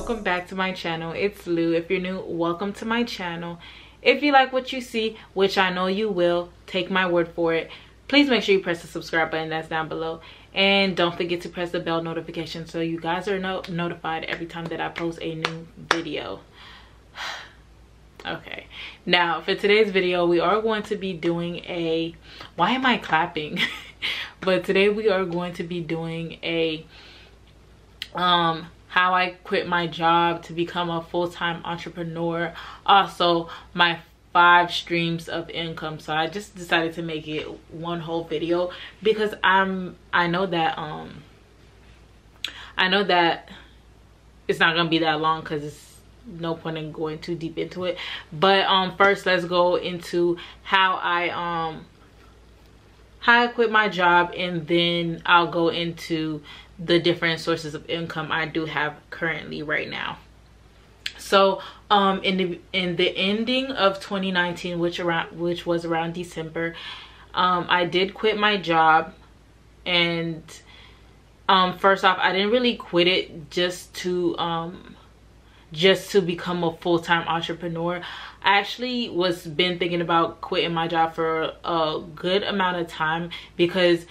welcome back to my channel. It's Lou. If you're new, welcome to my channel. If you like what you see, which I know you will, take my word for it, please make sure you press the subscribe button that's down below, and don't forget to press the bell notification so you guys are notified every time that I post a new video. Okay, now for today's video we are going to be doing a, why am I clapping? But today we are going to be doing a how I quit my job to become a full-time entrepreneur, also my 5 streams of income. So I just decided to make it one whole video because I know that it's not gonna be that long because it's no point in going too deep into it. But first let's go into how I quit my job, and then I'll go into the different sources of income I do have currently right now. So in the ending of 2019, which was around December, I did quit my job. And first off, I didn't really quit it just to become a full-time entrepreneur. I actually been thinking about quitting my job for a good amount of time because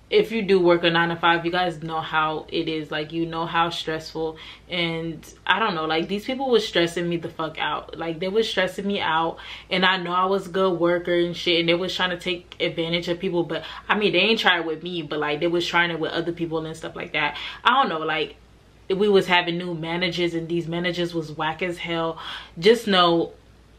if you do work a 9-to-5, you guys know how it is. Like, you know how stressful, and I don't know, like, these people was stressing me the fuck out. Like, they was stressing me out, and I know I was a good worker and shit, and they was trying to take advantage of people. But I mean, they ain't try it with me, but like they was trying it with other people and stuff like that. I don't know, like, we was having new managers, and these managers was whack as hell. Just know,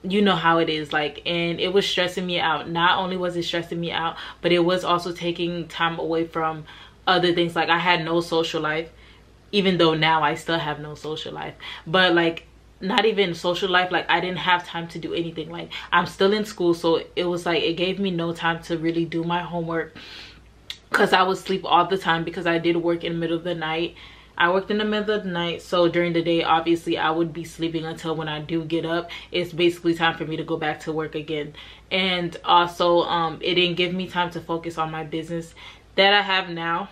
you know how it is, like, and it was stressing me out. Not only was it stressing me out, but it was also taking time away from other things. Like, I had no social life, even though now I still have no social life, but like, not even social life. Like, I didn't have time to do anything. Like, I'm still in school, so it was like, it gave me no time to really do my homework because I would sleep all the time because I did work in the middle of the night. I worked in the middle of the night, so during the day, obviously, I would be sleeping until when I do get up, it's basically time for me to go back to work again. And also, it didn't give me time to focus on my business that I have now.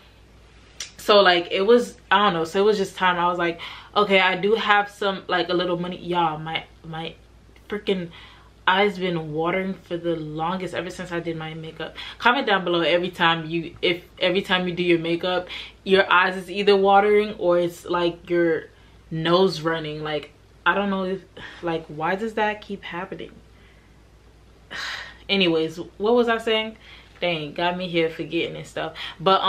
So, like, it was, I don't know, so it was just time. I was like, okay, I do have some, like, a little money. Y'all, my freaking eyes been watering for the longest, ever since I did my makeup. Comment down below every time you do your makeup, your eyes is either watering or it's like your nose running. Like, I don't know if, like, why does that keep happening? Anyways, what was I saying? Dang, got me here forgetting and stuff. But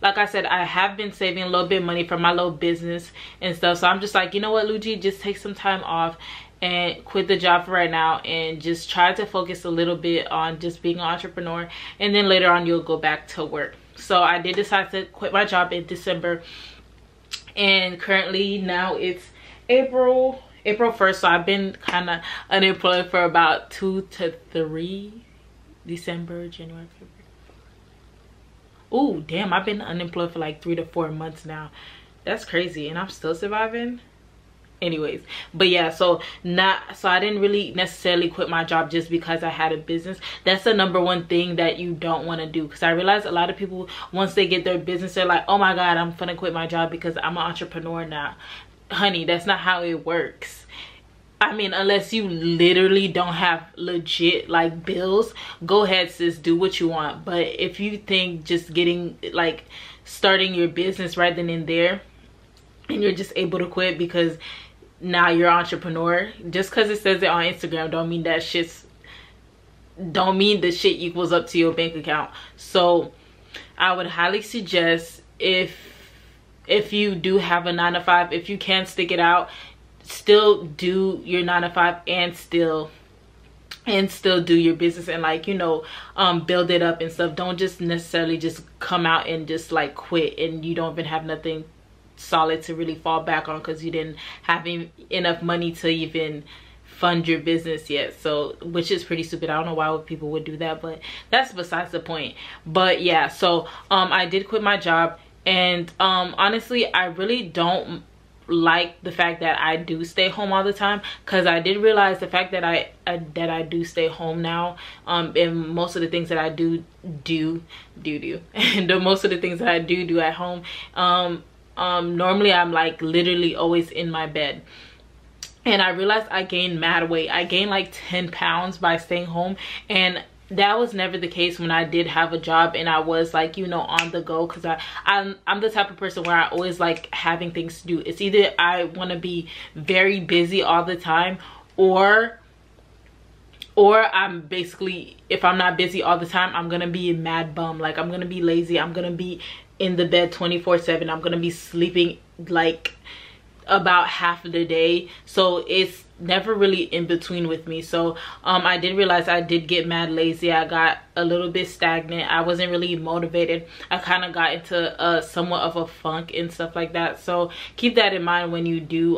like I said, I have been saving a little bit of money for my little business and stuff. So I'm just like, you know what, Luigi, just take some time off and quit the job for right now and just try to focus a little bit on just being an entrepreneur, and then later on you'll go back to work. So I did decide to quit my job in December, and currently now it's April 1st, so I've been kind of unemployed for about 2 to 3 December, January, February. Oh damn, I've been unemployed for like 3 to 4 months now. That's crazy, and I'm still surviving. Anyways, but yeah, so I didn't really necessarily quit my job just because I had a business. That's the #1 thing that you don't want to do, because I realize a lot of people, once they get their business, they're like, oh my god, I'm gonna quit my job because I'm an entrepreneur now. Honey, that's not how it works. I mean, unless you literally don't have legit like bills, go ahead sis, do what you want. But if you think just getting, like, starting your business right then and there, and you're just able to quit because now you're an entrepreneur, just because it says it on Instagram don't mean the shit equals up to your bank account. So I would highly suggest, if you do have a 9-to-5, if you can stick it out, still do your 9-to-5 and still do your business, and, like, you know, build it up and stuff. Don't just necessarily just come out and just like quit and you don't even have nothing solid to really fall back on because you didn't have enough money to even fund your business yet. So, which is pretty stupid. I don't know why people would do that, but that's besides the point. But yeah, so I did quit my job, and honestly, I really don't like the fact that I do stay home all the time, because I did realize the fact that I do stay home now, and most of the things that I do and most of the things that I do at home, Normally I'm like literally always in my bed. And I realized I gained mad weight. I gained like 10 pounds by staying home, and that was never the case when I did have a job and I was like, you know, on the go, because I'm the type of person where I always like having things to do. It's either I want to be very busy all the time, or I'm basically, if I'm not busy all the time, I'm gonna be a mad bum. Like, I'm gonna be lazy, I'm gonna be in the bed 24/7, I'm gonna be sleeping like about half of the day. So it's never really in between with me. So I did realize I did get mad lazy. I got a little bit stagnant. I wasn't really motivated. I kind of got into somewhat of a funk and stuff like that. So keep that in mind when you do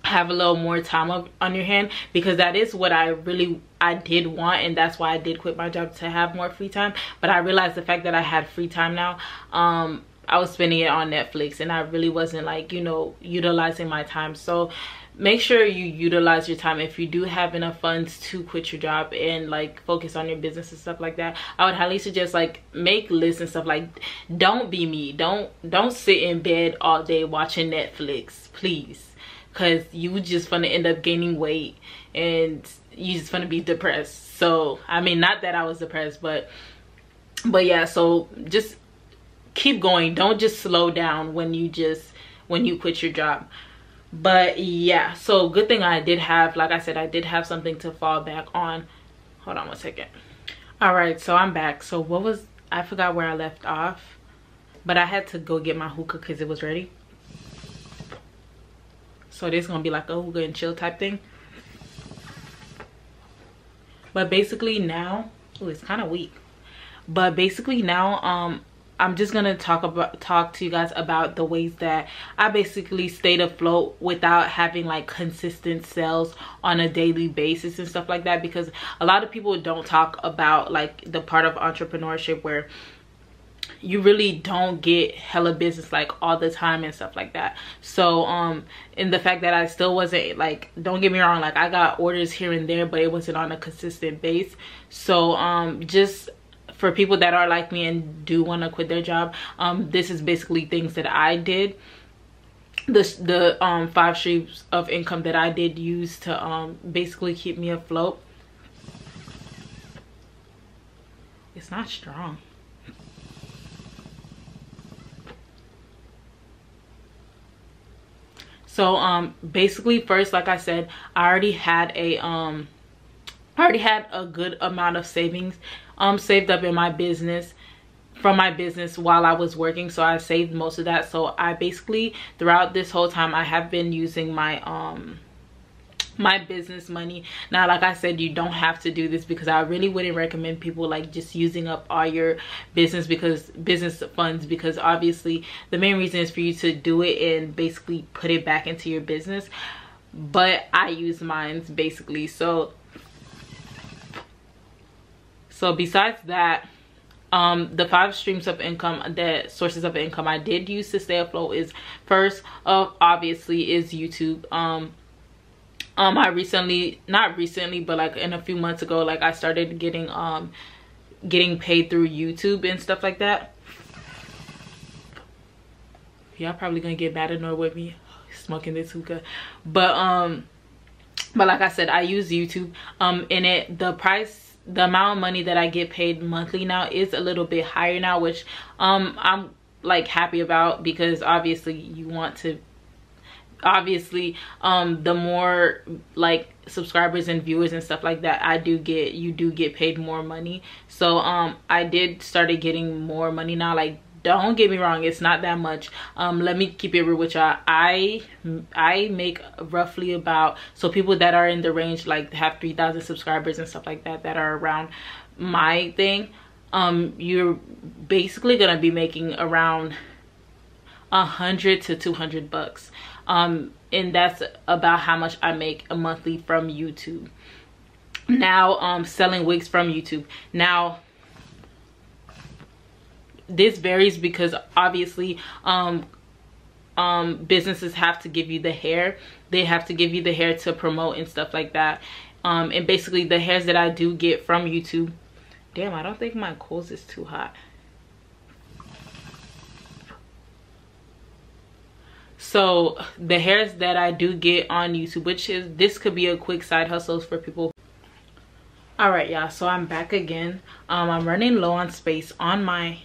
have a little more time on your hand, because that is what I did want, and that's why I did quit my job, to have more free time. But I realized the fact that I had free time now, I was spending it on Netflix, and I really wasn't like, you know, utilizing my time. So make sure you utilize your time. If you do have enough funds to quit your job and like focus on your business and stuff like that, I would highly suggest like make lists and stuff. Like, don't be me. Don't sit in bed all day watching Netflix, please, because you just gonna end up gaining weight and you just gonna be depressed. So I mean, not that I was depressed, but yeah, so just keep going. Don't just slow down when you quit your job. But yeah, so good thing I did have, like I said, I did have something to fall back on. Hold on one second. All right, so I'm back. So I forgot where I left off, but I had to go get my hookah because it was ready. So this is gonna be like a hookah and chill type thing. But basically now, oh, it's kind of weak. But basically now, I'm just gonna talk to you guys about the ways that I basically stayed afloat without having like consistent sales on a daily basis and stuff like that, because a lot of people don't talk about like the part of entrepreneurship where you really don't get hella business like all the time and stuff like that. So and the fact that I still wasn't like, don't get me wrong, like I got orders here and there, but it wasn't on a consistent base. So just for people that are like me and do want to quit their job, this is basically things that I did. The 5 streams of income that I did use to basically keep me afloat. It's not strong. So basically, first, like I said, I already had a good amount of savings saved up in my business, from my business while I was working. So I saved most of that. So I basically, throughout this whole time, I have been using my my business money. Now, like I said, you don't have to do this, because I really wouldn't recommend people like just using up all your business funds, because obviously the main reason is for you to do it and basically put it back into your business. But I use mine basically. So besides that, the 5 streams of income, the sources of income I did use to stay afloat is, first obviously is YouTube. I recently, not recently, but like in a few months ago, like I started getting paid through YouTube and stuff like that. Y'all probably gonna get mad annoyed with me smoking this hookah, but like I said, I use YouTube. In it, the amount of money that I get paid monthly now is a little bit higher now, which I'm like happy about, because obviously you want to, the more like subscribers and viewers and stuff like that you do get paid more money. So I did started getting more money now. Like, don't get me wrong, it's not that much. Let me keep it real with y'all. I make roughly about, so people that are in the range, like have 3,000 subscribers and stuff like that are around my thing, you're basically gonna be making around 100 to 200 bucks. And that's about how much I make a monthly from YouTube. Now selling wigs from YouTube. Now this varies, because obviously businesses have to give you the hair. They have to give you the hair to promote and stuff like that. And basically the hairs that I do get from YouTube, damn, I don't think my coals is too hot. So the hairs that I do get on YouTube, which is, this could be a quick side hustle for people. All right, y'all, so I'm back again. I'm running low on space on my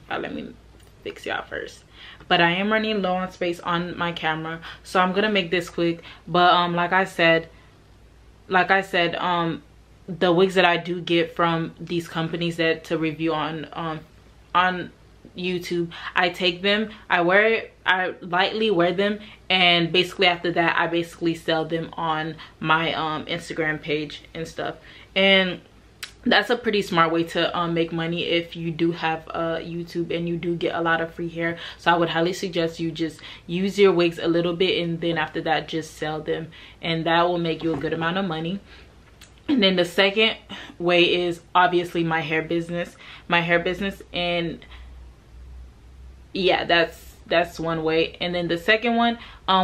let me fix y'all first. But I am running low on space on my camera, so I'm gonna make this quick. But like I said, the wigs that I do get from these companies that to review on YouTube, I take them, I lightly wear them, and basically after that I basically sell them on my Instagram page and stuff. And that's a pretty smart way to make money if you do have YouTube and you do get a lot of free hair. So I would highly suggest you just use your wigs a little bit, and then after that just sell them, and that will make you a good amount of money. And then the second way is obviously my hair business, and yeah, that's one way. And then the second one,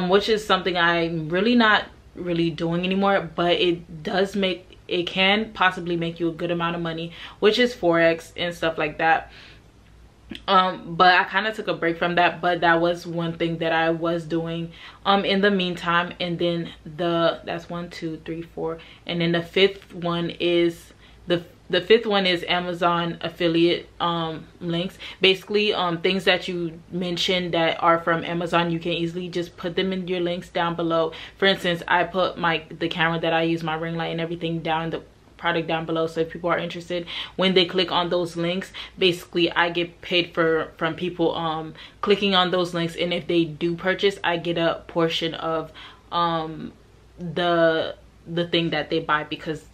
which is something I'm really not doing anymore, but it can possibly make you a good amount of money, which is Forex and stuff like that. But I kind of took a break from that, but that was one thing that I was doing in the meantime. And then that's 1, 2, 3, 4, and then the fifth one is the fifth one is Amazon affiliate links. Basically things that you mentioned that are from Amazon, you can easily just put them in your links down below. For instance, I put the camera that I use, my ring light and everything, down the product down below. So if people are interested, when they click on those links, basically I get paid from people clicking on those links, and if they do purchase, I get a portion of the thing that they buy, because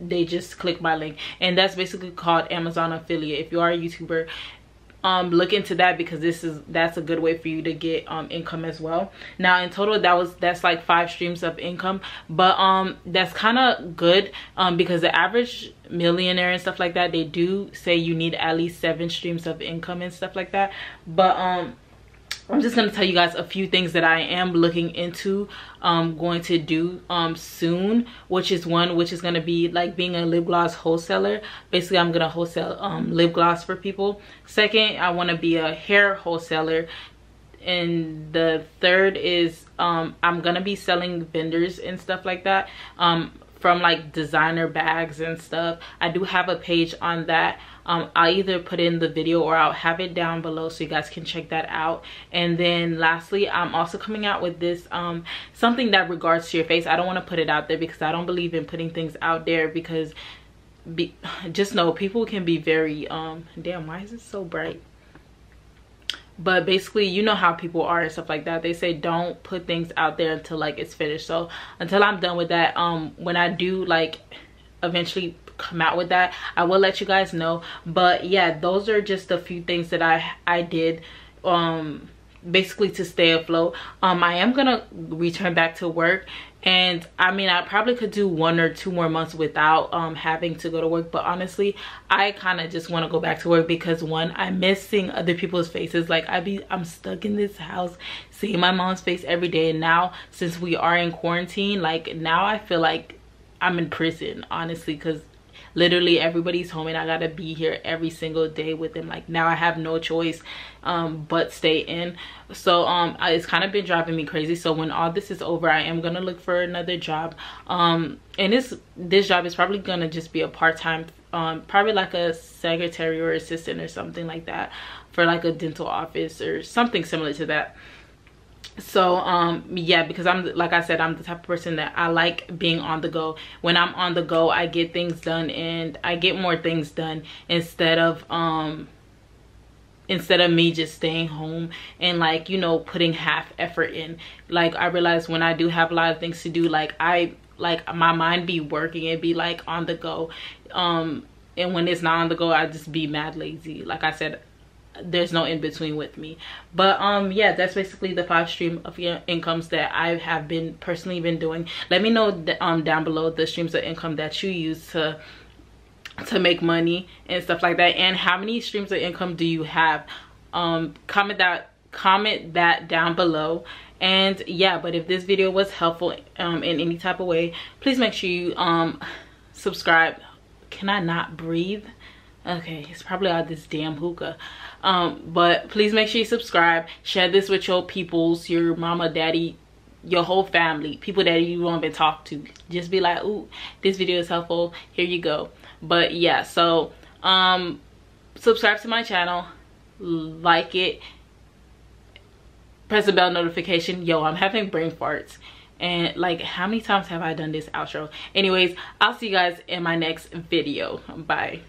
they just click my link. And that's basically called Amazon affiliate. If you are a YouTuber, look into that, because that's a good way for you to get income as well. Now in total, that's like 5 streams of income, but that's kind of good because the average millionaire and stuff like that, they do say you need at least 7 streams of income and stuff like that. But I'm just going to tell you guys a few things that I am looking into going to do soon, which is going to be like being a lip gloss wholesaler. Basically, I'm going to wholesale lip gloss for people. Second, I want to be a hair wholesaler. And the third is I'm going to be selling vendors and stuff like that from like designer bags and stuff. I do have a page on that. I'll either put in the video or I'll have it down below so you guys can check that out. And then lastly, I'm also coming out with this something that regards to your face. I don't want to put it out there because I don't believe in putting things out there, because just know people can be very damn, why is it so bright? But basically, you know how people are and stuff like that. They say don't put things out there until like it's finished. So until I'm done with that, when I do like eventually come out with that, I will let you guys know. But yeah, those are just a few things that I did basically to stay afloat. I am gonna return back to work, and I mean, I probably could do 1 or 2 more months without having to go to work. But honestly, I kind of just want to go back to work because, one, I miss seeing other people's faces. Like I'm stuck in this house seeing my mom's face every day, and now since we are in quarantine, like now I feel like I'm in prison, honestly, because literally everybody's home and I gotta be here every single day with them. Like now I have no choice but stay in. So it's kind of been driving me crazy. So when all this is over, I am gonna look for another job, and this job is probably gonna just be a part-time, probably like a secretary or assistant or something like that, for like a dental office or something similar to that. So yeah, because like I said, I'm the type of person that I like being on the go. When I'm on the go, I get things done, and I get more things done instead of me just staying home and, like, you know, putting half effort in. Like I realize when I do have a lot of things to do, like my mind be working and be like on the go, and when it's not on the go, I just be mad lazy. Like I said, there's no in between with me. But yeah, that's basically the 5 stream of incomes that I have been personally doing. Let me know down below the streams of income that you use to make money and stuff like that, and how many streams of income do you have. Comment that down below. And yeah, but if this video was helpful in any type of way, please make sure you subscribe. Can I not breathe? Okay, it's probably all this damn hookah. But please make sure you subscribe, share this with your peoples, your mama, daddy, your whole family, people that you won't even talk to. Just be like, ooh, this video is helpful, here you go. But yeah, so subscribe to my channel, like it, press the bell notification. Yo, I'm having brain farts, and like, how many times have I done this outro? Anyways, I'll see you guys in my next video. Bye.